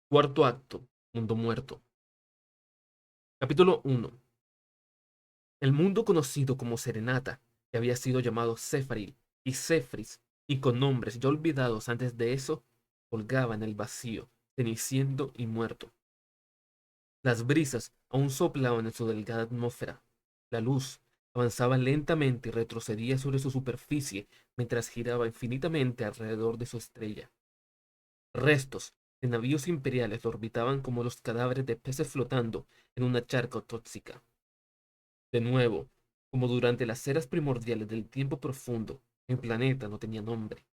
Cuarto acto, Mundo Muerto. Capítulo 1. El mundo conocido como Serenata, que había sido llamado Séfaril y Séfris, y con nombres ya olvidados antes de eso, colgaba en el vacío, ceniciento y muerto. Las brisas aún soplaban en su delgada atmósfera. La luz avanzaba lentamente y retrocedía sobre su superficie mientras giraba infinitamente alrededor de su estrella. Restos de navíos imperiales orbitaban como los cadáveres de peces flotando en una charca tóxica. De nuevo, como durante las eras primordiales del tiempo profundo, el planeta no tenía nombre.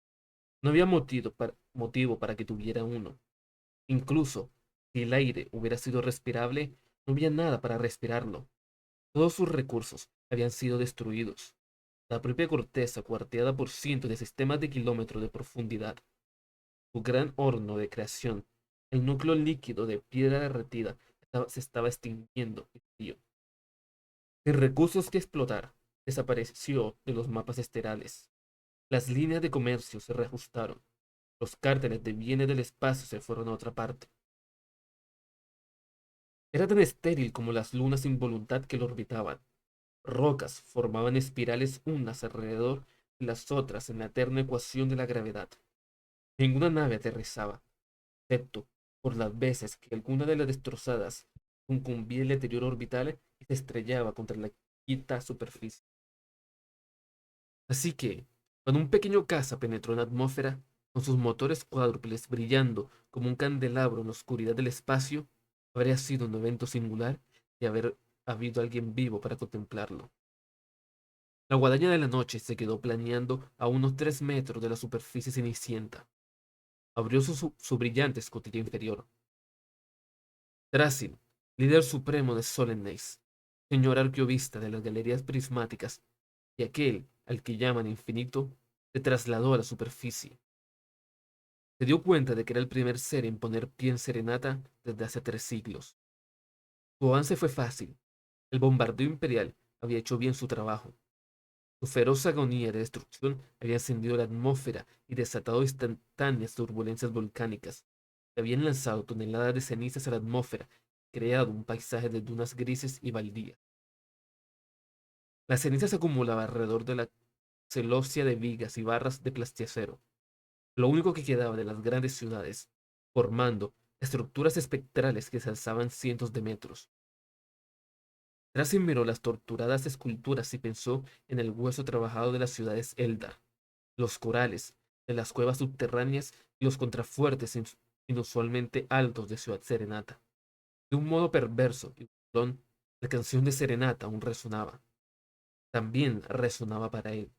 No había motivo para que tuviera uno. Incluso si el aire hubiera sido respirable, no había nada para respirarlo. Todos sus recursos habían sido destruidos. La propia corteza cuarteada por cientos de sistemas de kilómetros de profundidad. Su gran horno de creación, el núcleo líquido de piedra derretida, se estaba extinguiendo y frío. Sin recursos que explotar, desapareció de los mapas estelares. Las líneas de comercio se reajustaron. Los cárteles de bienes del espacio se fueron a otra parte. Era tan estéril como las lunas sin voluntad que lo orbitaban. Rocas formaban espirales unas alrededor de las otras en la eterna ecuación de la gravedad. Ninguna nave aterrizaba, excepto por las veces que alguna de las destrozadas sucumbía el deterioro orbital y se estrellaba contra la quita superficie. Así que, cuando un pequeño caza penetró en la atmósfera, con sus motores cuádruples brillando como un candelabro en la oscuridad del espacio, habría sido un evento singular de haber habido alguien vivo para contemplarlo. La guadaña de la noche se quedó planeando a unos 3 metros de la superficie cenicienta. Abrió su brillante escotilla inferior. Trasil, líder supremo de Solenneis, señor arqueovista de las galerías prismáticas, y aquel al que llaman infinito, se trasladó a la superficie. Se dio cuenta de que era el primer ser en poner pie en Serenata desde hace 3 siglos. Su avance fue fácil. El bombardeo imperial había hecho bien su trabajo. Su feroz agonía de destrucción había encendido la atmósfera y desatado instantáneas turbulencias volcánicas. Se habían lanzado toneladas de cenizas a la atmósfera, creado un paisaje de dunas grises y baldías. La ceniza se acumulaba alrededor de la celosía de vigas y barras de plastiacero, lo único que quedaba de las grandes ciudades, formando estructuras espectrales que se alzaban cientos de metros. Tracy miró las torturadas esculturas y pensó en el hueso trabajado de las ciudades Eldar, los corales de las cuevas subterráneas y los contrafuertes inusualmente altos de Ciudad Serenata. De un modo perverso y burlón, la canción de Serenata aún resonaba. También resonaba para él.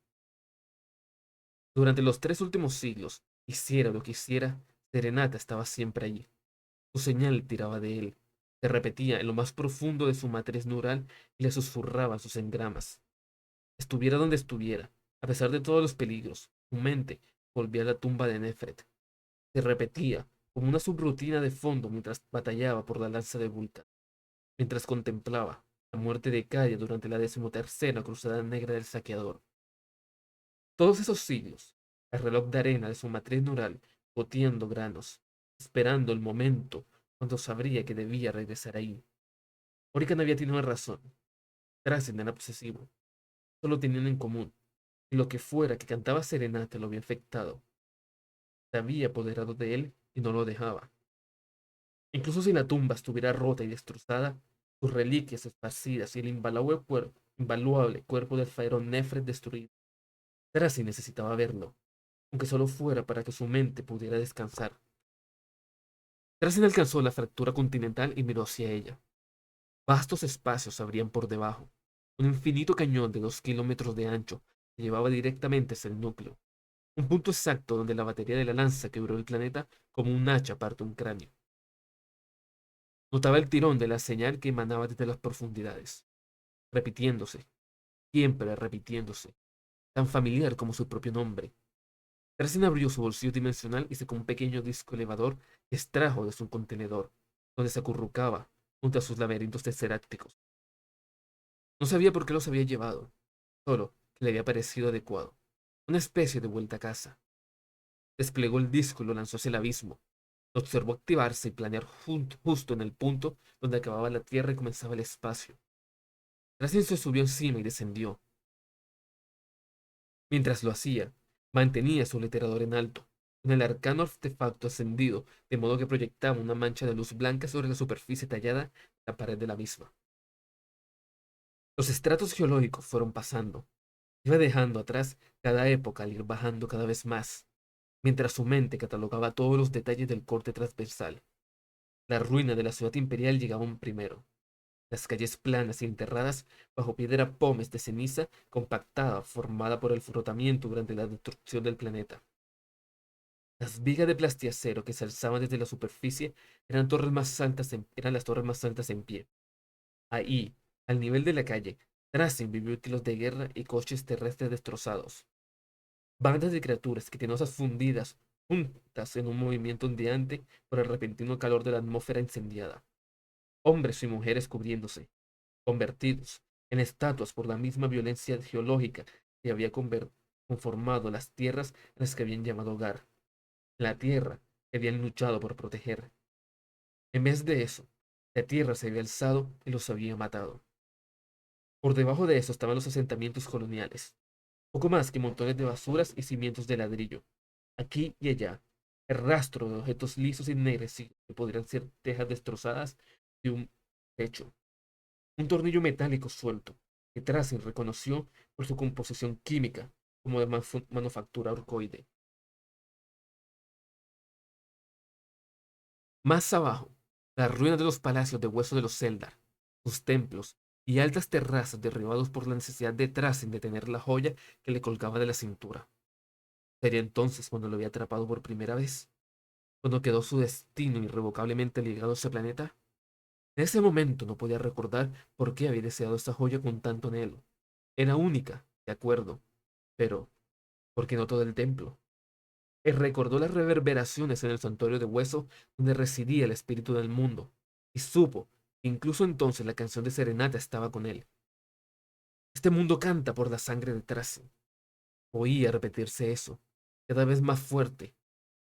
Durante los 3 últimos siglos, hiciera lo que hiciera, Serenata estaba siempre allí. Su señal tiraba de él, se repetía en lo más profundo de su matriz neural y le susurraba sus engramas. Estuviera donde estuviera, a pesar de todos los peligros, su mente volvía a la tumba de Nefret. Se repetía como una subrutina de fondo mientras batallaba por la lanza de Vulcan, mientras contemplaba la muerte de Cadia durante la 13ª Cruzada Negra del Saqueador. Todos esos siglos, el reloj de arena de su matriz neural boteando granos, esperando el momento cuando sabría que debía regresar ahí. Orican había tenido razón. Tracen era obsesivo. Solo tenían en común que lo que fuera que cantaba Serenata lo había infectado. Se había apoderado de él y no lo dejaba. Incluso si la tumba estuviera rota y destrozada, sus reliquias esparcidas y el invaluable cuerpo del Faerón Nefret destruido. Tracy necesitaba verlo, aunque solo fuera para que su mente pudiera descansar. Tracy alcanzó la fractura continental y miró hacia ella. Vastos espacios se abrían por debajo. Un infinito cañón de 2 kilómetros de ancho que llevaba directamente hacia el núcleo. Un punto exacto donde la batería de la lanza quebró el planeta como un hacha parte un cráneo. Notaba el tirón de la señal que emanaba desde las profundidades, repitiéndose, siempre repitiéndose, tan familiar como su propio nombre. Tarzan abrió su bolsillo dimensional y sacó un pequeño disco elevador que extrajo de su contenedor, donde se acurrucaba junto a sus laberintos tesserácticos. No sabía por qué los había llevado, solo que le había parecido adecuado. Una especie de vuelta a casa. Desplegó el disco y lo lanzó hacia el abismo. Lo observó activarse y planear justo en el punto donde acababa la Tierra y comenzaba el espacio. Tracy se subió encima y descendió. Mientras lo hacía, mantenía su literador en alto, con el arcano artefacto ascendido, de modo que proyectaba una mancha de luz blanca sobre la superficie tallada en la pared de la misma. Los estratos geológicos fueron pasando. Iba dejando atrás cada época al ir bajando cada vez más, mientras su mente catalogaba todos los detalles del corte transversal. La ruina de la ciudad imperial llegaba un primero. Las calles planas y enterradas bajo piedra pómez de ceniza compactada formada por el frotamiento durante la destrucción del planeta. Las vigas de plastiacero que se alzaban desde la superficie eran las torres más altas en pie. Ahí, al nivel de la calle, Tracing vivió kilos de guerra y coches terrestres destrozados. Bandas de criaturas cretinosas fundidas juntas en un movimiento ondeante por el repentino calor de la atmósfera incendiada. Hombres y mujeres cubriéndose, convertidos en estatuas por la misma violencia geológica que había conformado las tierras a las que habían llamado hogar, la tierra que habían luchado por proteger. En vez de eso, la tierra se había alzado y los había matado. Por debajo de eso estaban los asentamientos coloniales, poco más que montones de basuras y cimientos de ladrillo. Aquí y allá, el rastro de objetos lisos y ennegrecidos que podrían ser tejas destrozadas de un techo. Un tornillo metálico suelto, que Tracy reconoció por su composición química como de manufactura orcoide. Más abajo, las ruinas de los palacios de hueso de los Eldar, sus templos y altas terrazas derribados por la necesidad de Tracy de tener la joya que le colgaba de la cintura. Sería entonces cuando lo había atrapado por primera vez, cuando quedó su destino irrevocablemente ligado a ese planeta. En ese momento no podía recordar por qué había deseado esa joya con tanto anhelo. Era única, de acuerdo, pero ¿por qué no todo el templo? Él recordó las reverberaciones en el santuario de hueso donde residía el espíritu del mundo, y supo que incluso entonces la canción de serenata estaba con él. Este mundo canta por la sangre de Tracy. Oía repetirse eso, cada vez más fuerte.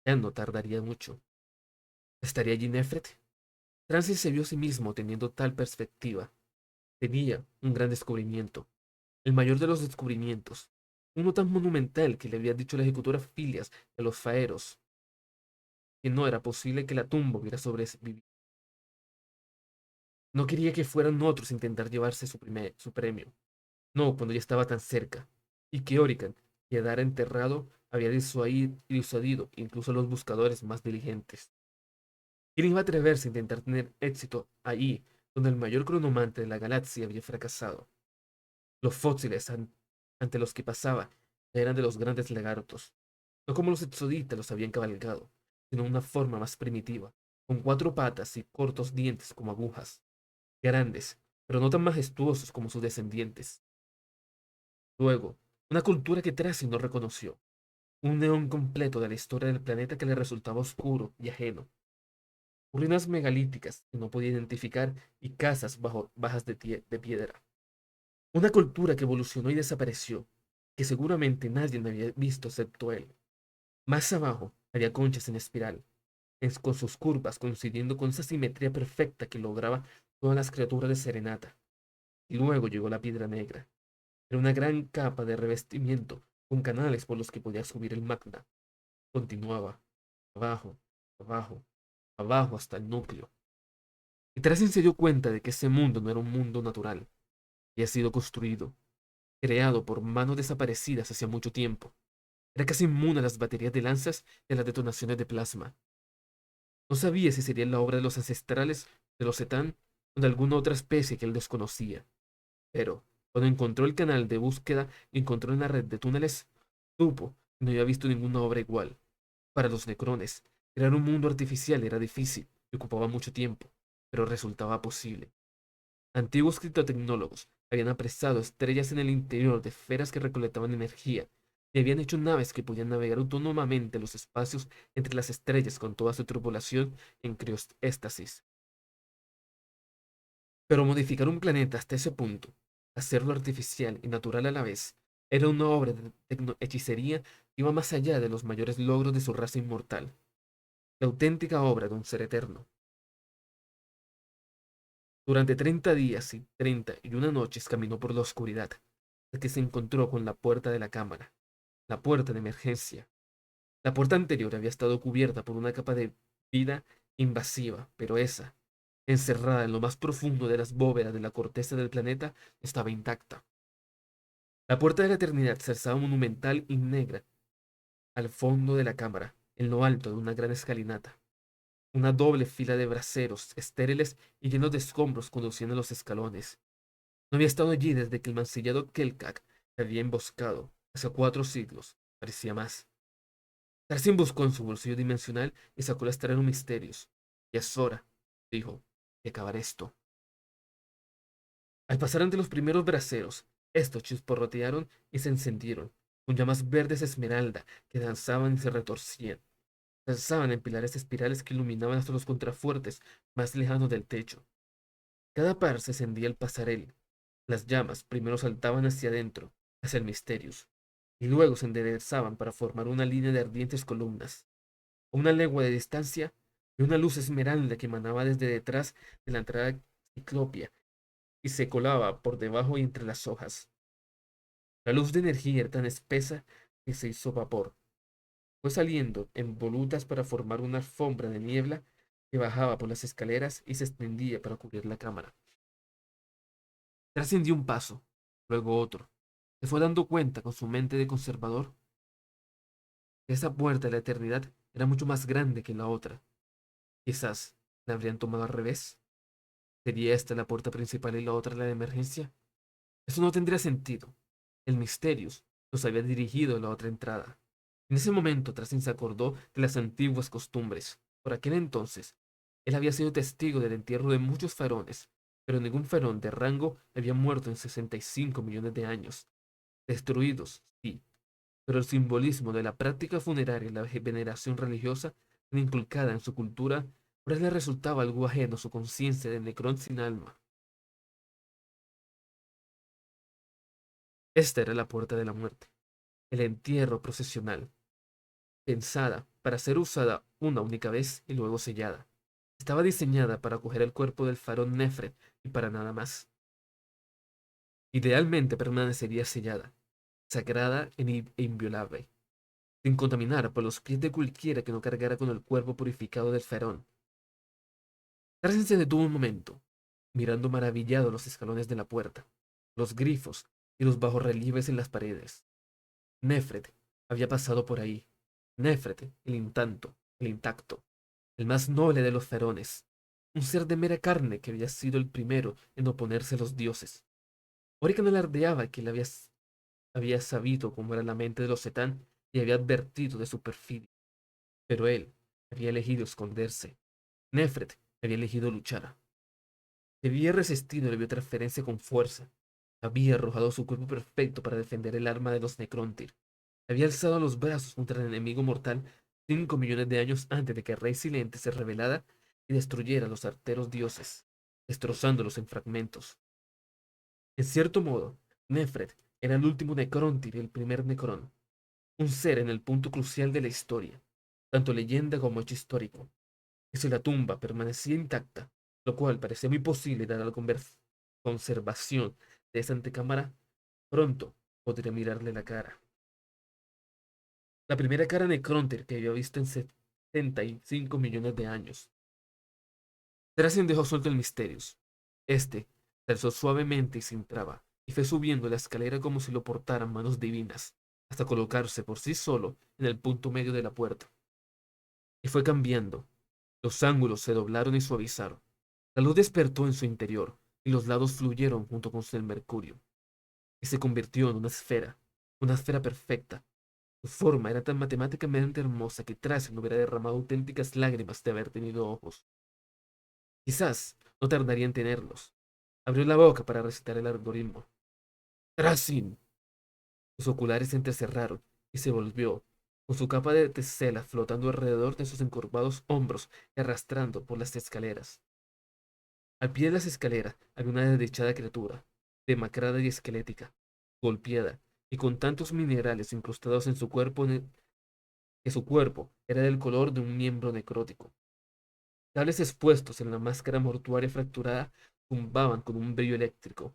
Ya no tardaría mucho. ¿Estaría allí Nefret? Tracy se vio a sí mismo teniendo tal perspectiva. Tenía un gran descubrimiento, el mayor de los descubrimientos, uno tan monumental que le había dicho la ejecutora Filias de los Faeros que no era posible que la tumba hubiera sobrevivido. No quería que fueran otros a intentar llevarse su premio. No, cuando ya estaba tan cerca. Y que Orican quedara enterrado había disuadido incluso a los buscadores más diligentes. ¿Quién iba a atreverse a intentar tener éxito allí, donde el mayor cronomante de la galaxia había fracasado? Los fósiles ante los que pasaba eran de los grandes lagartos, no como los exoditas los habían cabalgado, sino una forma más primitiva, con cuatro patas y cortos dientes como agujas, grandes, pero no tan majestuosos como sus descendientes. Luego, una cultura que Tracy no reconoció, un neón completo de la historia del planeta que le resultaba oscuro y ajeno, ruinas megalíticas que no podía identificar y casas bajas de piedra. Una cultura que evolucionó y desapareció, que seguramente nadie me había visto excepto él. Más abajo había conchas en espiral, con sus curvas coincidiendo con esa simetría perfecta que lograba todas las criaturas de serenata. Y luego llegó la piedra negra. Era una gran capa de revestimiento, con canales por los que podía subir el magma. Continuaba, abajo, abajo, abajo hasta el núcleo. Y Tracy se dio cuenta de que ese mundo no era un mundo natural. Había sido construido, creado por manos desaparecidas hace mucho tiempo. Era casi inmune a las baterías de lanzas y a las detonaciones de plasma. No sabía si sería la obra de los ancestrales de los Etán o de alguna otra especie que él desconocía. Pero, cuando encontró el canal de búsqueda y encontró en la red de túneles, supo que no había visto ninguna obra igual. Para los necrones, crear un mundo artificial era difícil y ocupaba mucho tiempo, pero resultaba posible. Antiguos criptotecnólogos habían apresado estrellas en el interior de esferas que recolectaban energía y habían hecho naves que podían navegar autónomamente los espacios entre las estrellas con toda su tripulación en crioéstasis. Pero modificar un planeta hasta ese punto, hacerlo artificial y natural a la vez, era una obra de hechicería que iba más allá de los mayores logros de su raza inmortal. la auténtica obra de un ser eterno. Durante 30 días y 31 noches caminó por la oscuridad, hasta que se encontró con la puerta de la cámara, la puerta de emergencia. La puerta anterior había estado cubierta por una capa de vida invasiva, pero esa, encerrada en lo más profundo de las bóvedas de la corteza del planeta, estaba intacta. La puerta de la eternidad se alzaba monumental y negra al fondo de la cámara, en lo alto de una gran escalinata. Una doble fila de braseros, estériles y llenos de escombros, conducían a los escalones. No había estado allí desde que el mancillado Kelkak se había emboscado, hace 4 siglos, parecía más. Tarzan buscó en su bolsillo dimensional y sacó las misterios. Ya es hora, dijo, de acabar esto. Al pasar ante los primeros braseros, estos chisporrotearon y se encendieron, con llamas verdes esmeralda que danzaban y se retorcían. Danzaban en pilares espirales que iluminaban hasta los contrafuertes más lejanos del techo. Cada par se encendía el pasarel. Las llamas primero saltaban hacia adentro, hacia el Mysterious, y luego se enderezaban para formar una línea de ardientes columnas. A una legua de distancia, vi una luz esmeralda que emanaba desde detrás de la entrada ciclopia y se colaba por debajo y entre las hojas. La luz de energía era tan espesa que se hizo vapor. Fue saliendo en volutas para formar una alfombra de niebla que bajaba por las escaleras y se extendía para cubrir la cámara. Trascendió un paso, luego otro. Se fue dando cuenta con su mente de conservador que esa puerta de la eternidad era mucho más grande que la otra. Quizás la habrían tomado al revés. ¿Sería esta la puerta principal y la otra la de emergencia? Eso no tendría sentido. El Mysterious los había dirigido a la otra entrada. En ese momento, Tracin se acordó de las antiguas costumbres. Por aquel entonces, él había sido testigo del entierro de muchos faraones, pero ningún faraón de rango había muerto en 65 millones de años. Destruidos, sí, pero el simbolismo de la práctica funeraria y la veneración religiosa tan inculcada en su cultura, ahora le resultaba algo ajeno a su conciencia de Necrón sin alma. Esta era la puerta de la muerte, el entierro procesional, pensada para ser usada una única vez y luego sellada. Estaba diseñada para acoger el cuerpo del faraón Nefret y para nada más. Idealmente permanecería sellada, sagrada e inviolable, sin contaminar por los pies de cualquiera que no cargara con el cuerpo purificado del faraón. Tarzan se detuvo un momento, mirando maravillado los escalones de la puerta, los grifos y los bajorrelieves en las paredes. Nefret había pasado por ahí. Nefret, el intacto, el más noble de los ferones, un ser de mera carne que había sido el primero en oponerse a los dioses. Orican alardeaba que él había sabido cómo era la mente de los Setán y había advertido de su perfidia, pero él había elegido esconderse. Nefret había elegido luchar. Se había resistido a la biotransferencia con fuerza. Había arrojado su cuerpo perfecto para defender el arma de los Necrontyr. Había alzado los brazos contra el enemigo mortal 5 millones de años antes de que el Rey Silente se revelara y destruyera a los arteros dioses, destrozándolos en fragmentos. En cierto modo, Nefret era el último Necrontyr y el primer Necron, un ser en el punto crucial de la historia, tanto leyenda como hecho histórico. Y si la tumba permanecía intacta, lo cual parecía muy posible dada la conservación de esa antecámara, pronto podría mirarle la cara. La primera cara de Necrontyr que había visto en 75 millones de años. Thracian dejó suelto el Mysterious. Este se alzó suavemente y sin traba, y fue subiendo la escalera como si lo portaran manos divinas, hasta colocarse por sí solo en el punto medio de la puerta. Y fue cambiando. Los ángulos se doblaron y suavizaron. La luz despertó en su interior, y los lados fluyeron junto con el mercurio, y se convirtió en una esfera perfecta. Su forma era tan matemáticamente hermosa que Tracy no hubiera derramado auténticas lágrimas de haber tenido ojos. Quizás no tardaría en tenerlos. Abrió la boca para recitar el algoritmo. ¡Tracin! Sus oculares se entrecerraron y se volvió, con su capa de tesela flotando alrededor de sus encorvados hombros y arrastrando por las escaleras. Al pie de las escaleras había una desdichada criatura, demacrada y esquelética, golpeada, y con tantos minerales incrustados en su cuerpo que su cuerpo era del color de un miembro necrótico. Cables expuestos en la máscara mortuaria fracturada zumbaban con un brillo eléctrico.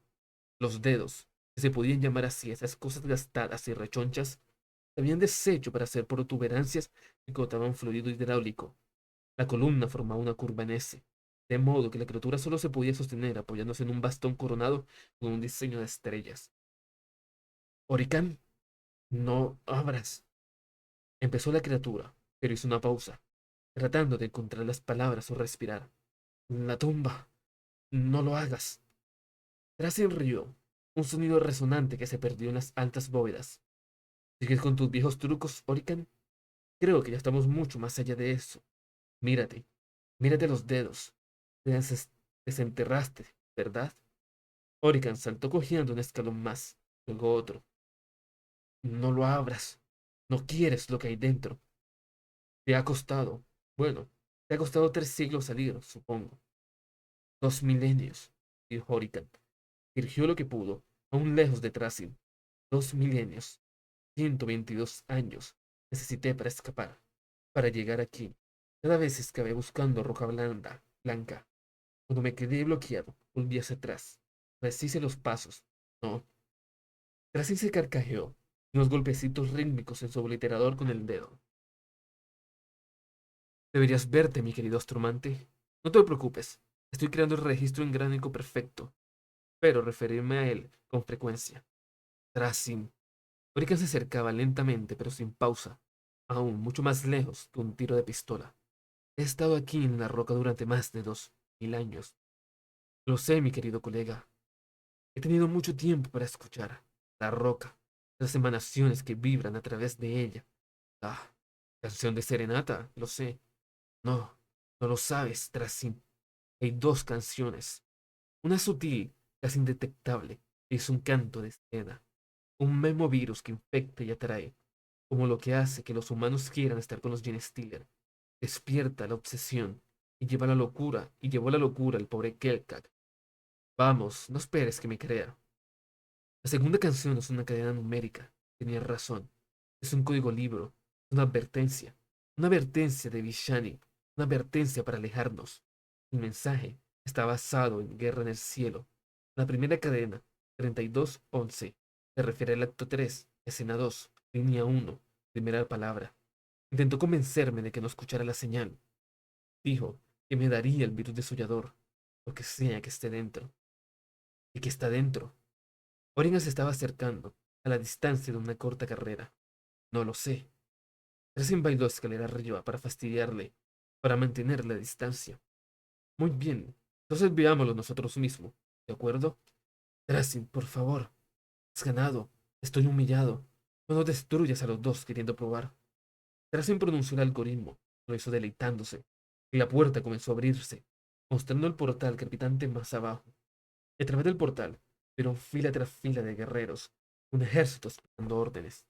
Los dedos, que se podían llamar así esas cosas gastadas y rechonchas, se habían deshecho para hacer protuberancias que gotaban fluido hidráulico. La columna formaba una curva en S, de modo que la criatura solo se podía sostener apoyándose en un bastón coronado con un diseño de estrellas. Oricán, no abras. Empezó la criatura, pero hizo una pausa, tratando de encontrar las palabras o respirar. La tumba. No lo hagas. Tracy rió, un sonido resonante que se perdió en las altas bóvedas. ¿Sigues con tus viejos trucos, Oricán? Creo que ya estamos mucho más allá de eso. Mírate, mírate los dedos. Te desenterraste, ¿verdad? Oricán saltó cogiendo un escalón más, luego otro. No lo abras. No quieres lo que hay dentro. Te ha costado. Bueno, te ha costado 3 siglos salir, supongo. 2 milenios, dijo Oricán. Dirigió lo que pudo, aún lejos de Tracy. 2 milenios. 122 años necesité para escapar, para llegar aquí. Cada vez escabé buscando roca blanca. Cuando me quedé bloqueado, volví hacia atrás. Deshice los pasos. No. Tracy se carcajeó, unos golpecitos rítmicos en su obliterador con el dedo. Deberías verte, mi querido astromante. No te preocupes, estoy creando el registro en gránico perfecto, pero referirme a él con frecuencia. Tracy. Orican se acercaba lentamente, pero sin pausa, aún mucho más lejos que un tiro de pistola. He estado aquí en la roca durante más de 2000 años. Lo sé, mi querido colega. He tenido mucho tiempo para escuchar la roca, las emanaciones que vibran a través de ella. Ah, canción de serenata, lo sé. No, no lo sabes, Trasim. Hay dos canciones. Una sutil, casi indetectable, es un canto de seda. Un memovirus que infecta y atrae, como lo que hace que los humanos quieran estar con los Genestealer. Despierta la obsesión y llevó la locura al pobre Kelkak. Vamos, no esperes que me crea. La segunda canción es una cadena numérica. Tenías razón. Es un código libro, una advertencia. Una advertencia de Vishani, una advertencia para alejarnos. El mensaje está basado en Guerra en el Cielo. La primera cadena, 3211, se refiere al acto 3, escena 2, línea 1, primera palabra. Intentó convencerme de que no escuchara la señal. Dijo que me daría el virus desollador, lo que sea que esté dentro. ¿Y que está dentro? Origen se estaba acercando, a la distancia de una corta carrera. No lo sé. Recién bailó escalera arriba para fastidiarle, para mantener la distancia. Muy bien, entonces veámoslo nosotros mismos, ¿de acuerdo? Tracing, por favor. Has ganado. Estoy humillado. No nos destruyas a los dos queriendo probar. Tracing pronunció el algoritmo, lo hizo deleitándose, y la puerta comenzó a abrirse, mostrando el portal crepitante más abajo. Y a través del portal vieron fila tras fila de guerreros, un ejército esperando órdenes.